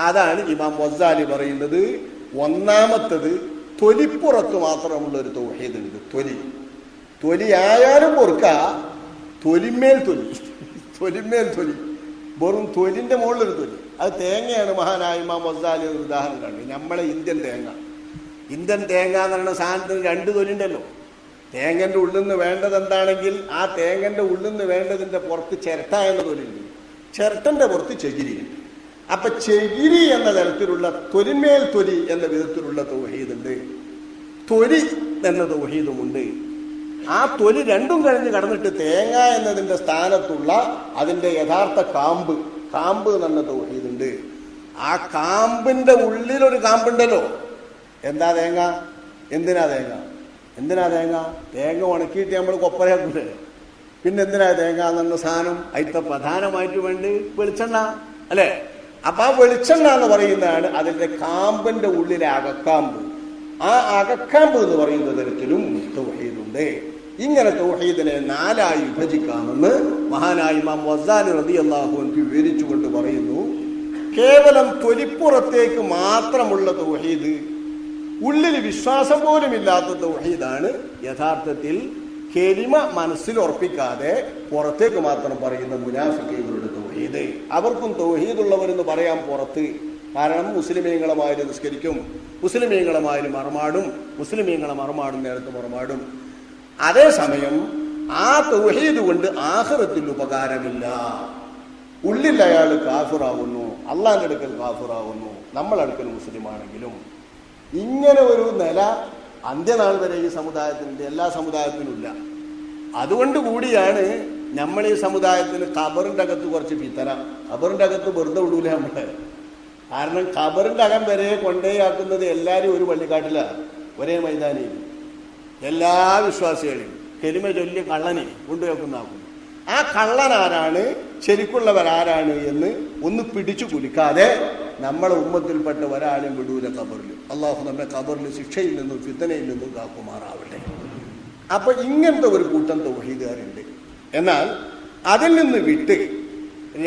അതാണ് ഇമാം ഗസാലി പറയുന്നത്. ഒന്നാമത്തത് തൊലിപ്പുറത്ത് മാത്രമുള്ള ഒരു തൗഹീദ് ഉണ്ട്. തൊലി ആയാലും പൊറുക്ക, തൊലിമേൽ തൊലി വെറും തൊലിന്റെ മുകളിലൊരു തൊലി. അത് തേങ്ങയാണ്. മഹാനായ ഇമാം ഗസാലി ഒരു ഉദാഹരണം കണ്ടു. നമ്മളെ ഇന്ത്യൻ തേങ്ങ എന്ന് പറയുന്ന സാധനത്തിന് 2 തൊലി ഉണ്ടല്ലോ. തേങ്ങന്റെ ഉള്ളിൽ നിന്ന് വേണ്ടത് എന്താണെങ്കിൽ ആ തേങ്ങന്റെ ഉള്ളിൽ നിന്ന് വേണ്ടതിന്റെ പുറത്ത് ചിരട്ട എന്ന തൊലിയുണ്ട്, ചിരട്ടന്റെ പുറത്ത് ചകിരിയുണ്ട്. അപ്പൊ ചകിരി എന്ന തരത്തിലുള്ള തൊലിമേൽ തൊലി എന്ന വിധത്തിലുള്ള തൗഹീദുണ്ട്, തൊലി എന്ന തൗഹീദുമുണ്ട്. ആ തൊലി രണ്ടും കഴിഞ്ഞ് കടന്നിട്ട് തേങ്ങ എന്നതിന്റെ സ്ഥാനത്തുള്ള അതിന്റെ യഥാർത്ഥ കാമ്പ് എന്ന തൗഹീദുണ്ട്. ആ കാമ്പിന്റെ ഉള്ളിലൊരു കാമ്പുണ്ടല്ലോ. എന്താ തേങ്ങ? എന്തിനാ തേങ്ങ ഉണക്കിയിട്ട് നമ്മൾ കൊപ്പരയാക്കൂലേ? പിന്നെ എന്തിനാ തേങ്ങ എന്നുള്ള സാധനം? അതിന്റെ പ്രധാനമായിട്ട് വേണ്ടി വെളിച്ചെണ്ണ അല്ലെ? അപ്പൊ ആ വെളിച്ചെണ്ണ എന്ന് പറയുന്നതാണ് അതിന്റെ കാമ്പിന്റെ ഉള്ളിലെ അകക്കാമ്പ്. ആ അകക്കാമ്പ് എന്ന് പറയുന്ന തരത്തിലും തൗഹീദുണ്ട്. ഇങ്ങനെ തൗഹീദിനെ 4ആയി വിഭജിക്കാമെന്ന് മഹാനായ ഇമാം ഗസാലി റളിയല്ലാഹു അൻഹു വിവരിച്ചുകൊണ്ട് പറയുന്നു. കേവലം തൊലിപ്പുറത്തേക്ക് മാത്രമുള്ള തൗഹീദ്, ഉള്ളിൽ വിശ്വാസം പോലും ഇല്ലാത്ത തൗഹീദാണ് യഥാർത്ഥത്തിൽ കെലിമ മനസ്സിൽ ഉറപ്പിക്കാതെ പുറത്തേക്ക് മാത്രം പറയുന്ന മുനാഫിക്കുകളുടെ തൗഹീദ്. അവർക്കും തൗഹീദുള്ളവരെന്ന് പറയാൻ പുറത്ത്. കാരണം മുസ്ലിമീങ്ങളമാര് നിസ്കരിക്കും, മുസ്ലിമീങ്ങളമാര് മറമാടും, നേരത്തെ മറമാടും. അതേസമയം ആ തൗഹീദ് കൊണ്ട് ആഖിറത്തിൽ ഉപകാരമില്ല. ഉള്ളിൽ അയാൾ കാഫിറാവുന്നു, അള്ളാന്റെ അടുക്കൽ കാഫിറാവുന്നു, നമ്മളടുക്കൽ മുസ്ലിമാണെങ്കിലും. ഇങ്ങനെ ഒരു നില അന്ത്യനാൾ വരെ ഈ സമുദായത്തിനുണ്ട്, എല്ലാ സമുദായത്തിനും ഇല്ല. അതുകൊണ്ട് കൂടിയാണ് നമ്മൾ ഈ സമുദായത്തിന് ഖബറിന്റെ അകത്ത് കുറച്ച് പിത്തന. ഖബറിന്റെ അകത്ത് വെറുതെ വിടൂല നമ്മള്. കാരണം ഖബറിന്റെ അകം വരെ കൊണ്ടേയാക്കുന്നത് എല്ലാരും ഒരു പള്ളിക്കാട്ടില, ഒരേ മൈതാനിയിൽ എല്ലാ വിശ്വാസികളെയും കെലിമ ചൊല്ലി കള്ളനെ കൊണ്ടുവെക്കുന്നാക്കുന്നു. ആ കള്ളനാരാണ്, ശരിക്കുള്ളവരാരാണ് എന്ന് ഒന്ന് പിടിച്ചു കുലിക്കാതെ നമ്മളെ ഉമ്മത്തിൽപ്പെട്ട ഒരാളും വിടൂല ഖബറിൽ. അള്ളാഹു നമ്മെ ഖബറിൽ ശിക്ഷയിൽ നിന്നും ഫിത്തനയിൽ നിന്നും കാക്കുമാറാവട്ടെ. അപ്പൊ ഇങ്ങനത്തെ ഒരു കൂട്ടം തൗഹീദുകാരുണ്ട്. എന്നാൽ അതിൽ നിന്ന് വിട്ട്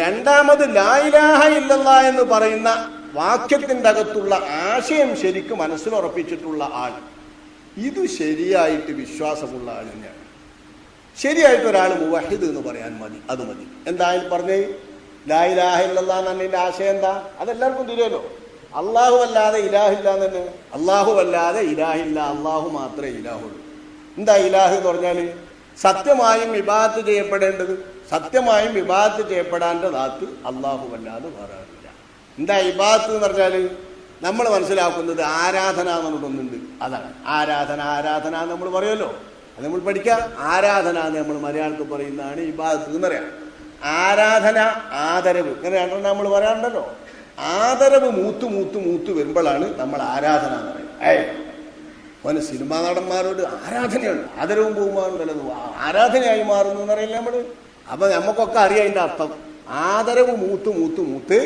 രണ്ടാമത് ലാ ഇലാഹ ഇല്ലല്ലാഹ് എന്ന് പറയുന്ന വാക്യത്തിന്റെ അകത്തുള്ള ആശയം ശരിക്കും മനസ്സിലുറപ്പിച്ചിട്ടുള്ള ആൾ, ഇത് ശരിയായിട്ട് വിശ്വാസമുള്ള ആൾ തന്നെയാണ്. ശരിയായിട്ട് ഒരാൾ മുവഹിദ് എന്ന് പറയാൻ മതി, അത് മതി. എന്തായാലും പറഞ്ഞേ ലാ ഇലാഹ ഇല്ലല്ലാഹ് എന്നതിന്റെ ആശയം എന്താ? അതെല്ലാവർക്കും തിരിയല്ലോ. അള്ളാഹു അല്ലാതെ ഇലാഹില്ല തന്നെ. അള്ളാഹു അല്ലാതെ ഇലാഹില്ല, അള്ളാഹു മാത്രമേ ഇലാഹുള്ളൂ. എന്താ ഇലാഹ് എന്ന് പറഞ്ഞാൽ? സത്യമായും ഇബാദത്ത് ചെയ്യപ്പെടേണ്ടത്, സത്യമായും ഇബാദത്ത് ചെയ്യപ്പെടാൻ്റെ ദാത്ത് അള്ളാഹു അല്ലാതെ വേറെ ആരില്ല. എന്താ ഇബാദത്ത് എന്ന് പറഞ്ഞാൽ? നമ്മൾ മനസ്സിലാക്കുന്നത് ആരാധന എന്നുള്ളതൊന്നുണ്ട്. അതാണ് ആരാധന നമ്മൾ പറയുമല്ലോ, അത് നമ്മൾ പഠിക്കാം. ആരാധന എന്ന് നമ്മൾ മലയാളത്തിൽ പറയുന്നതാണ് ഇബാദത്ത് എന്നറിയാം. ആരാധന, ആദരവ്, ഇങ്ങനെ രണ്ടെണ്ണം നമ്മൾ പറയാറുണ്ടല്ലോ. ആദരവ് മൂത്ത് വരുമ്പോഴാണ് നമ്മൾ ആരാധന എന്ന് പറയുന്നത്. ഓന് സിനിമാ നടന്മാരോട് ആരാധനയുണ്ട്, ആദരവും ബഹുമാനും വല്ലതും ആരാധനയായി മാറുന്നു എന്നറിയില്ല നമ്മള്. അപ്പൊ നമുക്കൊക്കെ അറിയാം അതിന്റെ അർത്ഥം. ആദരവ് മൂത്ത്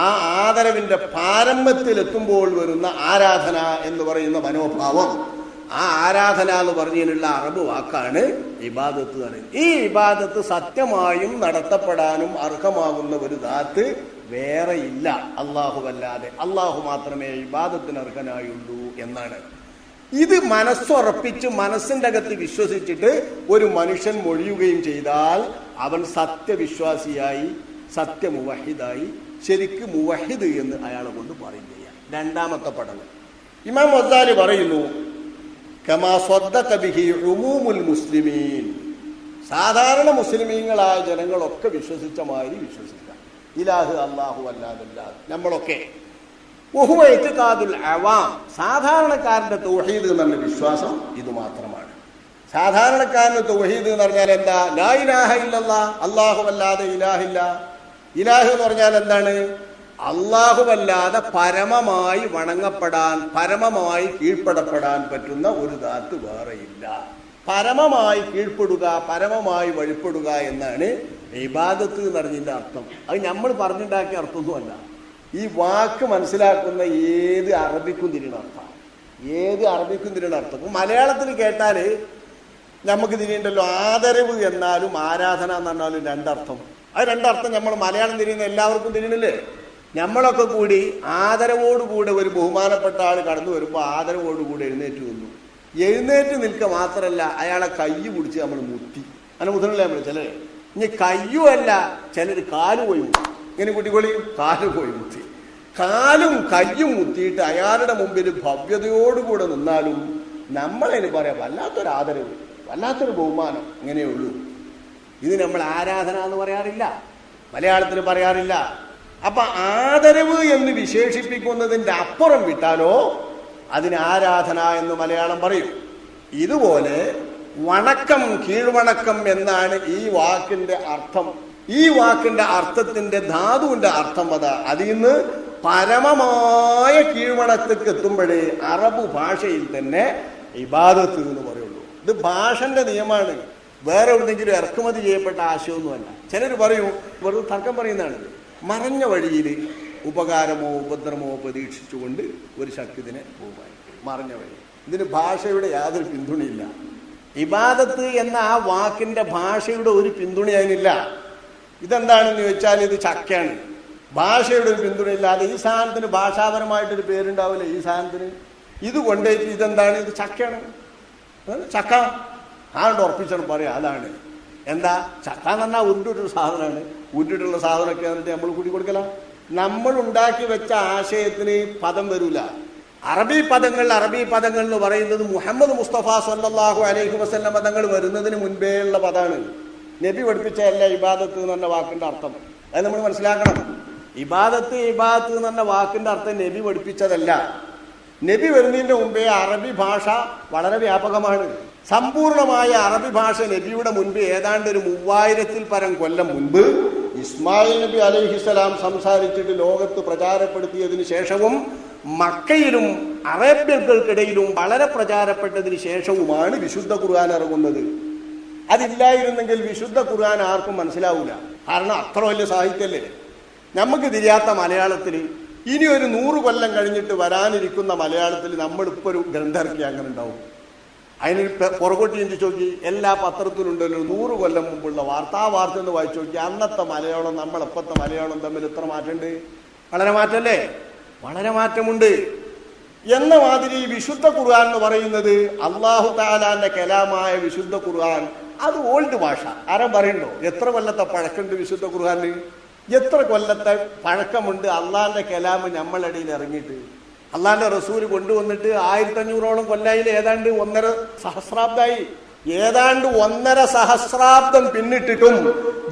ആ ആദരവിന്റെ പാരമ്യത്തിലെത്തുമ്പോൾ വരുന്ന ആരാധന എന്ന് പറയുന്ന മനോഭാവം, ആ ആരാധന എന്ന് പറഞ്ഞതിനുള്ള അറബ് വാക്കാണ് ഇബാദത്ത് പറയുന്നത്. ഈ ഇബാദത്ത് സത്യമായും നടത്തപ്പെടാനും അർഹമാകുന്ന ഒരു ദാത്ത് വേറെ ഇല്ല അല്ലാഹുവല്ലാതെ. അള്ളാഹു മാത്രമേ ഇബാദത്തിന് അർഹനായുള്ളൂ എന്നാണ്. ഇത് മനസ്സുറപ്പിച്ച് മനസ്സിന്റെ അകത്ത് വിശ്വസിച്ചിട്ട് ഒരു മനുഷ്യൻ മൊഴിയുകയും ചെയ്താൽ അവൻ സത്യവിശ്വാസിയായി, സത്യമുവഹിദായി, ശരിക്ക് മുവഹിദ് എന്ന് അയാളെ കൊണ്ട് പറയും ചെയ്യാം. രണ്ടാമത്തെ പഠനം ഇമാം ഗസാലി പറയുന്നു, കമാ സ്വദ്ദഖ ബിഹി ഉമൂമുൽ മുസ്ലിമീൻ, സാധാരണ മുസ്ലിമീങ്ങളായ ജനങ്ങളൊക്കെ വിശ്വസിച്ച മാതിരി വിശ്വസിക്കാം. ഇലാഹ് അല്ലാഹു അല്ലാതല്ല നമ്മളൊക്കെ. വഹുവ ഇഅ്തിഖാദുൽ അവാം, സാധാരണക്കാരന്റെ തൗഹീദ് എന്നുള്ള വിശ്വാസം ഇത് മാത്രമാണ്. സാധാരണക്കാരന്റെ തൗഹീദ് എന്ന് പറഞ്ഞാൽ എന്താ? ലാ ഇലാഹ ഇല്ലല്ലാഹ്, അല്ലാഹു അല്ലാതെ ഇലാഹില്ല. ഇലാഹ് എന്ന് പറഞ്ഞാൽ എന്താണ്? അല്ലാഹുവല്ലാതെ പരമമായി വണങ്ങപ്പെടാൻ, പരമമായി കീഴ്പ്പെടപ്പെടാൻ പറ്റുന്ന ഒരു ദാത്ത് വേറെയില്ല. പരമമായി കീഴ്പ്പെടുക, പരമമായി വഴിപ്പെടുക എന്നാണ് ഇബാദത്ത് എന്ന് പറഞ്ഞതിന്റെ അർത്ഥം. അത് നമ്മൾ പറഞ്ഞുണ്ടാക്കിയ അർത്ഥമൊന്നുമല്ല. ഈ വാക്ക് മനസ്സിലാക്കുന്ന ഏത് അറബിക്കും തിരിയണ അർത്ഥം, ഏത് അറബിക്കും തിരിയണ അർത്ഥം. ഇപ്പം മലയാളത്തിൽ കേട്ടാൽ നമുക്ക് തിരിയുണ്ടല്ലോ. ആദരവ് എന്നാലും ആരാധന എന്ന് പറഞ്ഞാലും രണ്ടർത്ഥം. അത് രണ്ടർത്ഥം നമ്മൾ മലയാളം തിരിയുന്ന എല്ലാവർക്കും തിരിയണില്ലേ? നമ്മളൊക്കെ കൂടി ആദരവോടുകൂടെ ഒരു ബഹുമാനപ്പെട്ട ആൾ കടന്നു വരുമ്പോൾ ആദരവോടുകൂടെ എഴുന്നേറ്റ് വന്നു. എഴുന്നേറ്റ് നിൽക്കുക മാത്രമല്ല, അയാളെ കൈ പിടിച്ച് നമ്മൾ മുത്തി. അങ്ങനെ മുതലല്ലേ നമ്മൾ ചിലർ. ഇനി കയ്യുമല്ല, ചിലർ കാല് പോയി മുത്തി. ഇങ്ങനെ കുട്ടികളി കാല് പോയി മുത്തി. കാലും കയ്യും മുത്തിയിട്ട് അയാളുടെ മുമ്പിൽ ഭവ്യതയോടുകൂടെ നിന്നാലും നമ്മളതിന് പറയാം വല്ലാത്തൊരു ആദരവ്, വല്ലാത്തൊരു ബഹുമാനം. ഇങ്ങനെയുള്ളൂ. ഇത് നമ്മൾ ആരാധന എന്ന് പറയാറില്ല, മലയാളത്തിൽ പറയാറില്ല. അപ്പൊ ആദരവ് എന്ന് വിശേഷിപ്പിക്കുന്നതിൻ്റെ അപ്പുറം വിട്ടാലോ അതിന് ആരാധന എന്ന് മലയാളം പറയും. ഇതുപോലെ വണക്കം, കീഴ്വണക്കം എന്നാണ് ഈ വാക്കിന്റെ അർത്ഥം. ഈ വാക്കിന്റെ അർത്ഥത്തിന്റെ ധാതുവിന്റെ അർത്ഥം അതാ. അതിൽ നിന്ന് പരമമായ കീഴ്വണത്തേക്ക് എത്തുമ്പോഴേ അറബ് ഭാഷയിൽ തന്നെ ഇബാദത്ത് എന്ന് പറയുള്ളൂ. ഇത് ഭാഷന്റെ നിയമമാണ്, വേറെ എവിടെയെങ്കിലും ഇറക്കുമതി ചെയ്യപ്പെട്ട ആശയമൊന്നുമല്ല. ചിലർ പറയും, വെറുതെ തർക്കം പറയുന്നതാണ്, മറഞ്ഞ വഴിയിൽ ഉപകാരമോ ഉപദ്രവമോ പ്രതീക്ഷിച്ചുകൊണ്ട് ഒരു ശക്തിനെ പോകുവാൻ. മറഞ്ഞ വഴി, ഇതിന് ഭാഷയുടെ യാതൊരു പിന്തുണയില്ല. ഇബാദത്ത് എന്ന ആ വാക്കിന്റെ ഭാഷയുടെ ഒരു പിന്തുണ അതിനില്ല. ഇതെന്താണെന്ന് ചോദിച്ചാൽ ഇത് ചക്കയാണ്. ഭാഷയുടെ ഒരു പിന്തുണയില്ലാതെ ഈ സാധനത്തിന് ഭാഷാപരമായിട്ടൊരു പേരുണ്ടാവില്ല. ഈ സാധനത്തിന് ഇത് കൊണ്ടേറ്റ് ഇതെന്താണ്, ഇത് ചക്കയാണ്, ചക്ക ആണ്ട് ഉറപ്പിച്ചാണ് പറയാം. അതാണ് എന്താ ചക്ക എന്ന് പറഞ്ഞാൽ ഉരുട്ടിട്ടൊരു സാധനമാണ്. ഉരുട്ടിട്ടുള്ള സാധനമൊക്കെ എന്നിട്ട് നമ്മൾ കൂടി കൊടുക്കല. നമ്മൾ ഉണ്ടാക്കി വെച്ച ആശയത്തിന് പദം വരൂല. അറബി പദങ്ങൾ എന്ന് പറയുന്നത് മുഹമ്മദ് മുസ്തഫ സല്ലല്ലാഹു അലൈഹി വസല്ലം പദങ്ങൾ വരുന്നതിന് മുൻപേ ഉള്ള പദമാണ്. നബി പഠിപ്പിച്ചതല്ല ഇബാദത്ത് എന്ന് പറഞ്ഞ വാക്കിന്റെ അർത്ഥം. അത് നമ്മൾ മനസ്സിലാക്കണം. ഇബാദത്ത് എന്ന് പറഞ്ഞ വാക്കിന്റെ അർത്ഥം നബി പഠിപ്പിച്ചതല്ല. നബി വരുന്നതിന്റെ മുമ്പേ അറബി ഭാഷ വളരെ വ്യാപകമാണ്. സമ്പൂർണമായ അറബി ഭാഷ നബിയുടെ മുൻപ് ഏതാണ്ട് ഒരു 3000-ൽ പരം കൊല്ലം മുൻപ് ഇസ്മായിൽ നബി അലൈഹിസ്സലാം സംസാരിച്ചിട്ട് ലോകത്ത് പ്രചാരപ്പെടുത്തിയതിനു ശേഷവും മക്കയിലും അറേബ്യർക്കിടയിലും വളരെ പ്രചാരപ്പെട്ടതിന് ശേഷവുമാണ് വിശുദ്ധ ഖുർആൻ ഇറങ്ങുന്നത്. അതില്ലായിരുന്നെങ്കിൽ വിശുദ്ധ ഖുർആൻ ആർക്കും മനസ്സിലാവൂല. കാരണം അത്ര വലിയ സാഹിത്യല്ലേ. നമുക്ക് തിരിയാത്ത മലയാളത്തിൽ ഇനി ഒരു 100 കൊല്ലം കഴിഞ്ഞിട്ട് വരാനിരിക്കുന്ന മലയാളത്തിൽ നമ്മളിപ്പോൾ ഒരു ഗ്രന്ഥം ഇറക്കി അങ്ങനെ ഉണ്ടാവും. അതിന് പുറകോട്ട് ചിന്തിച്ച് നോക്കി, എല്ലാ പത്രത്തിലുണ്ടല്ലോ 100 കൊല്ലം മുമ്പുള്ള വാർത്ത. ആ വാർത്ത ഒന്ന് വായിച്ചു നോക്കി, അന്നത്തെ മലയാളം നമ്മളെപ്പോഴത്തെ മലയാളം തമ്മിൽ എത്ര മാറ്റമുണ്ട്. വളരെ മാറ്റമല്ലേ, വളരെ മാറ്റമുണ്ട്. എന്ന മാതിരി വിശുദ്ധ ഖുർആൻ എന്ന് പറയുന്നത് അല്ലാഹു തആലാന്റെ കലാമായ വിശുദ്ധ ഖുർആൻ അത് ഓൾഡ് ഭാഷ. ആരും പറയണ്ടോ എത്ര കൊല്ലത്തെ പഴക്കമുണ്ട് വിശുദ്ധ ഖുർആന്? എത്ര കൊല്ലത്തെ പഴക്കമുണ്ട് അള്ളാന്റെ കലാമ് നമ്മളിടയിൽ ഇറങ്ങിയിട്ട്. അള്ളാന്റെ റസൂൽ കൊണ്ടുവന്നിട്ട് 1500ഓളം കൊല്ലായിൽ ഏതാണ്ട് 1.5 സഹസ്രാബ്ദമായി. ഏതാണ്ട് 1.5 സഹസ്രാബ്ദം പിന്നിട്ടിട്ടും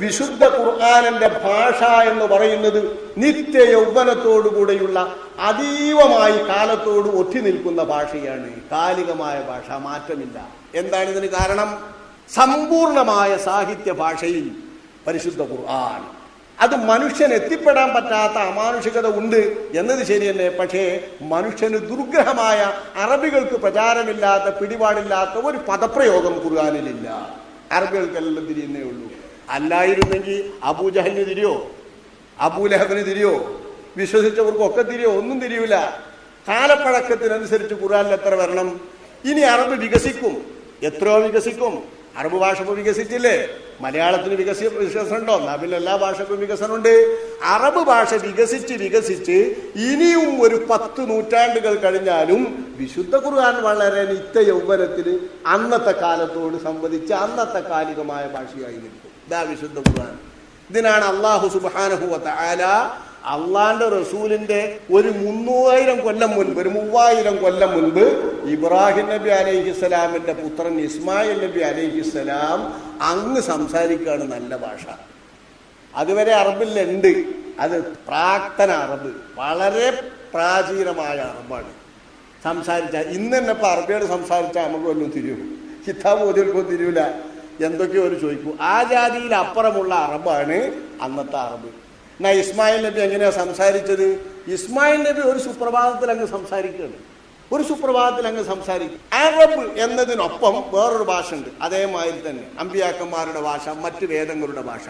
വിശുദ്ധ ഖുർആനിന്റെ ഭാഷ എന്ന് പറയുന്നത് നിത്യ യൗവനത്തോടുകൂടെയുള്ള അതീവമായി കാലത്തോട് ഒറ്റി നിൽക്കുന്ന ഭാഷയാണ്. കാലികമായ ഭാഷ, മാറ്റമില്ല. എന്താണ് ഇതിന് കാരണം? സമ്പൂർണമായ സാഹിത്യ ഭാഷയിൽ പരിശുദ്ധ ഖുർആൻ. അത് മനുഷ്യൻ എത്തിപ്പെടാൻ പറ്റാത്ത അമാനുഷികത ഉണ്ട് എന്നത് ശരി തന്നെ. പക്ഷേ മനുഷ്യന് ദുർഗ്രഹമായ അറബികൾക്ക് പ്രചാരമില്ലാത്ത പിടിപാടില്ലാത്ത ഒരു പദപ്രയോഗം ഖുർആനിലില്ല. അറബികൾക്കെല്ലാം തിരിയുന്നേ ഉള്ളൂ. അല്ലായിരുന്നെങ്കിൽ അബൂജഹലിന് തിരിയോ, അബൂലഹബിന് തിരിയോ, വിശ്വസിച്ചവർക്കൊക്കെ തിരിയോ? ഒന്നും തിരിയൂല. കാലപ്പഴക്കത്തിനനുസരിച്ച് ഖുർആനിൽ എത്ര വരണം? ഇനി അറബ് വികസിക്കും, എത്രയോ വികസിക്കും. അറബ് ഭാഷ ഇപ്പോൾ വികസിച്ചില്ലേ? മലയാളത്തിന് വികസനമുണ്ടോ? നബിൽ എല്ലാ ഭാഷക്കും വികസനമുണ്ട്. അറബ് ഭാഷ വികസിച്ച് ഇനിയും ഒരു 10 നൂറ്റാണ്ടുകൾ കഴിഞ്ഞാലും വിശുദ്ധ ഖുർആൻ വളരെ നിത്യ യൗവനത്തിൽ അന്നത്തെ കാലത്തോട് സംവദിച്ച അന്നത്തെ കാലികമായ ഭാഷയായി നിൽക്കും. ഇതാ വിശുദ്ധ ഖുർആൻ. ഇതിനാണ് അല്ലാഹു സുബ്ഹാനഹു വ തആല അള്ളാന്റെ റസൂലിന്റെ ഒരു 3000 കൊല്ലം മുൻപ്, ഒരു 3000 കൊല്ലം മുൻപ് ഇബ്രാഹിം നബി അലൈഹിസ്സലാമിന്റെ പുത്രൻ ഇസ്മായിൽ നബി അലൈഹിസ്സലാം അങ്ങ് സംസാരിക്കുകയാണ് നല്ല ഭാഷ. അതുവരെ അറബിലുണ്ട്. അത് പ്രാക്തന അറബ്, വളരെ പ്രാചീനമായ അറബാണ്. സംസാരിച്ചാൽ ഇന്ന് തന്നെ ഇപ്പൊ അറബിയോട് സംസാരിച്ചാൽ നമുക്ക് വല്ലതും തിരിയും, കിതാബ് ഓതിയൊന്നും തിരിയൂല, എന്തൊക്കെയോ ഒരു ചോദിക്കും. ആ ജാതിയിൽ അപ്പുറമുള്ള അറബാണ് അന്നത്തെ അറബ്. എന്നാ ഇസ്മായിൽ നബി എങ്ങനെയാ സംസാരിച്ചത്? ഇസ്മായിൽ നബി ഒരു സുപ്രഭാതത്തിൽ അങ്ങ് സംസാരിക്കുകയാണ്. ഒരു സുപ്രഭാതത്തിൽ അങ്ങ് സംസാരിക്കും. അറബ് എന്നതിനൊപ്പം വേറൊരു ഭാഷ ഉണ്ട്. അതേമാതിരി തന്നെ അമ്പിയാക്കന്മാരുടെ ഭാഷ, മറ്റ് വേദങ്ങളുടെ ഭാഷ.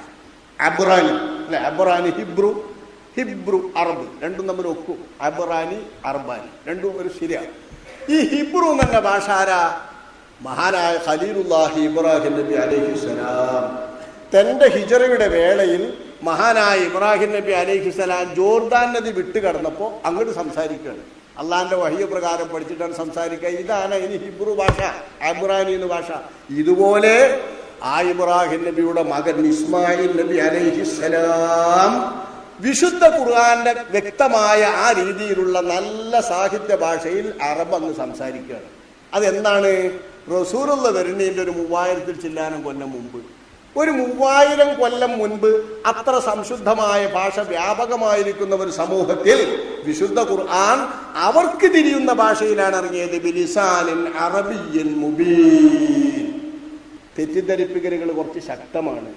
അബ്റാനി അല്ലെ, അബ്റാനി ഹിബ്രു അറബ് രണ്ടും തമ്മിൽ ഒക്കും. അബ്റാനി അറബാനി രണ്ടും ഒരു ശരിയാണ്. ഈ ഹിബ്രു എന്ന ഭാഷ ആരാ? മഹാനായ ഖലീലുല്ലാഹി ഇബ്രാഹിം നബി അലൈഹിസ്സലാം തന്റെ ഹിജറയുടെ വേളയിൽ മഹാനായ ഇബ്രാഹിം നബി അലൈഹിസ്സലാം ജോർദാൻ നദി വിട്ടുകടന്നപ്പോൾ അങ്ങോട്ട് സംസാരിക്കുകയാണ്. അള്ളാന്റെ വഹ്യ പ്രകാരം പഠിച്ചിട്ടാണ് സംസാരിക്കുക. ഇതാണ് ഇനി ഹിബ്രു ഭാഷ, അബ്രാനി എന്ന ഭാഷ. ഇതുപോലെ ആ ഇബ്രാഹിം നബിയുടെ മകൻ ഇസ്മായിൽ നബി അലൈഹിസ്സലാം വിശുദ്ധ ഖുർആന്റെ വ്യക്തമായ ആ രീതിയിലുള്ള നല്ല സാഹിത്യ ഭാഷയിൽ അറബ് അങ്ങ് സംസാരിക്കുകയാണ്. അതെന്താണ്? റസൂലുള്ള വരുന്നതിൻ്റെ ഒരു 3000 ചില്ലാനം കൊല്ലം മുമ്പ്, ഒരു 3000 കൊല്ലം മുൻപ് അത്ര സംശുദ്ധമായ ഭാഷ വ്യാപകമായിരിക്കുന്ന ഒരു സമൂഹത്തിൽ വിശുദ്ധ ഖുർആൻ അവർക്ക് തിരിയുന്ന ഭാഷയിലാണ് ഇറങ്ങിയത്. ബിലിസാനിൻ അറബിയ്യിൻ മുബീൻ. തെറ്റിദ്ധരിപ്പിക്കലുകൾ കുറച്ച് ശക്തമാണ്,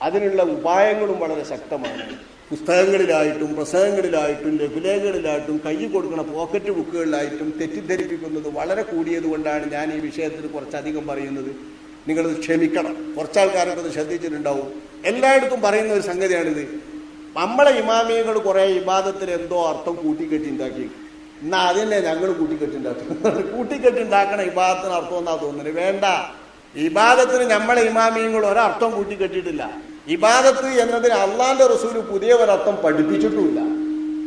അതിനുള്ള ഉപായങ്ങളും വളരെ ശക്തമാണ്. പുസ്തകങ്ങളിലായിട്ടും പ്രസംഗങ്ങളിലായിട്ടും ലഘുലേഖകളിലായിട്ടും കൈ കൊടുക്കുന്ന പോക്കറ്റ് ബുക്കുകളിലായിട്ടും തെറ്റിദ്ധരിപ്പിക്കുന്നത് വളരെ കൂടിയത് കൊണ്ടാണ് ഞാൻ ഈ വിഷയത്തിൽ കുറച്ചധികം പറയുന്നത്. നിങ്ങളത് ക്ഷമിക്കണം. കുറച്ചാൾക്കാരൊക്കെ അത് ശ്രദ്ധിച്ചിട്ടുണ്ടാവും. എല്ലായിടത്തും പറയുന്ന ഒരു സംഗതിയാണിത്. നമ്മളെ ഇമാമിയങ്ങൾ കുറെ ഇബാദത്തിൽ എന്തോ അർത്ഥം കൂട്ടിക്കെട്ടുണ്ടാക്കി, എന്നാൽ അതിനെ ഞങ്ങൾ കൂട്ടിക്കെട്ടുണ്ടാക്കി. കൂട്ടിക്കെട്ടുണ്ടാക്കണ ഇബാദത്തിന് അർത്ഥം എന്നാ തോന്നുന്നത്. വേണ്ട, ഇബാദത്തിന് നമ്മളെ ഇമാമിയങ്ങൾ ഒരർത്ഥം കൂട്ടിക്കെട്ടിയിട്ടില്ല. ഇബാദത്ത് എന്നതിന് അള്ളാന്റെ റസൂല് പുതിയ ഒരർത്ഥം പഠിപ്പിച്ചിട്ടുമില്ല.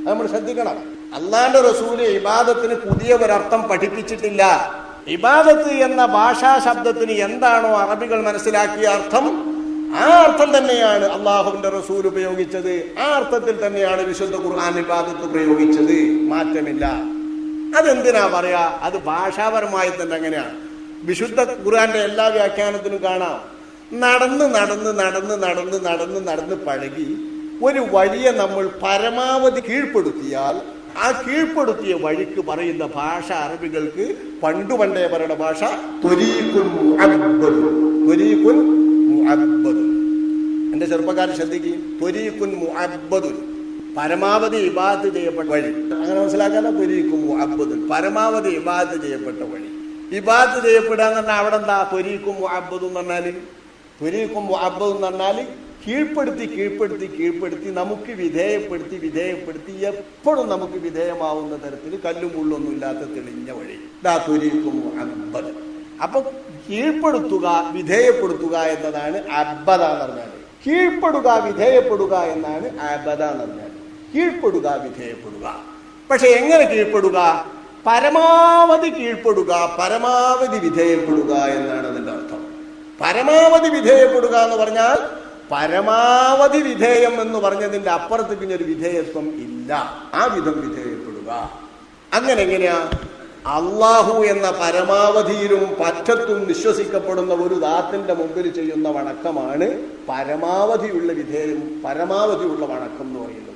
അത് നമ്മൾ ശ്രദ്ധിക്കണം. അള്ളാന്റെ റസൂല് ഇബാദത്തിന് പുതിയ ഒരർത്ഥം പഠിപ്പിച്ചിട്ടില്ല. ഇബാദത്ത് എന്ന ഭാഷാ ശബ്ദത്തിന് എന്താണോ അറബികൾ മനസ്സിലാക്കിയ അർത്ഥം, ആ അർത്ഥം തന്നെയാണ് അള്ളാഹുവിന്റെ റസൂൽ ഉപയോഗിച്ചത്. ആ അർത്ഥത്തിൽ തന്നെയാണ് വിശുദ്ധ ഖുർആൻ ഇബാദത്ത് പ്രയോഗിച്ചത്. മാറ്റമില്ല. അതെന്തിനാ പറയാ? അത് ഭാഷാപരമായി തന്നെ അങ്ങനെയാണ്. വിശുദ്ധ ഖുർആന്റെ എല്ലാ വ്യാഖ്യാനത്തിനും കാണാം, നടന്ന് നടന്ന് നടന്ന് നടന്ന് നടന്ന് നടന്ന് പഴകി ഒരു വഴിയെ നമ്മൾ പരമാവധി കീഴ്പ്പെടുത്തിയാൽ ആ കീഴ്പ്പെടുത്തിയ വഴിക്ക് പറയുന്ന ഭാഷ അറബികൾക്ക് പണ്ടേ പറയുന്ന ഭാഷ ത്വരീഖുൻ മുഅബ്ബദുൻ. എന്റെ ചെറുപ്പക്കാർ ശ്രദ്ധിക്കുകയും, ത്വരീഖുൻ മുഅബ്ബദുൻ, പരമാവധി ഇബാദത്ത് ചെയ്യപ്പെട്ട വഴി. അങ്ങനെ മനസ്സിലാക്കാനോ? ത്വരീഖുൻ മുഅബ്ബദുൻ, പരമാവധി ഇബാദത്ത് ചെയ്യപ്പെട്ട വഴി. ഇബാദത്ത് ചെയ്യപ്പെടുക എന്ന് പറഞ്ഞാൽ അവിടെ എന്താ? ത്വരീഖുൻ മുഅബ്ബദുൻ എന്ന് പറഞ്ഞാൽ, ത്വരീഖുൻ മുഅബ്ബദുൻ എന്ന് പറഞ്ഞാൽ കീഴ്പ്പെടുത്തി കീഴ്പ്പെടുത്തി കീഴ്പ്പെടുത്തി നമുക്ക് വിധേയപ്പെടുത്തി എപ്പോഴും നമുക്ക് വിധേയമാവുന്ന തരത്തിൽ കല്ലും മുള്ളൊന്നും ഇല്ലാത്ത തെളിഞ്ഞ വഴി. അപ്പൊ കീഴ്പ്പെടുത്തുക, വിധേയപ്പെടുത്തുക എന്നതാണ് അബ്ബദ എന്ന് പറഞ്ഞാൽ. കീഴ്പ്പെടുക, വിധേയപ്പെടുക എന്നാണ് അബദ എന്ന് പറഞ്ഞാൽ. കീഴ്പ്പെടുക, വിധേയപ്പെടുക. പക്ഷെ എങ്ങനെ കീഴ്പ്പെടുക? പരമാവധി കീഴ്പ്പെടുക, പരമാവധി വിധേയപ്പെടുക എന്നാണ് അതിന്റെ അർത്ഥം. പരമാവധി വിധേയപ്പെടുക എന്ന് പറഞ്ഞാൽ പരമാവധി വിധേയം എന്ന് പറഞ്ഞതിന്റെ അപ്പുറത്ത് പിന്നെ ഒരു വിധേയത്വം ഇല്ല. ആ വിധം വിധേയപ്പെടുക. അങ്ങനെ എങ്ങനെയാ? അള്ളാഹു എന്ന പരമാവധിയിലും പറ്റത്തും വിശ്വസിക്കപ്പെടുന്ന ഒരു ദാത്തിന്റെ മുമ്പിൽ ചെയ്യുന്ന വണക്കമാണ് പരമാവധിയുള്ള വിധേയം, പരമാവധിയുള്ള വണക്കം എന്ന് പറയുന്നത്.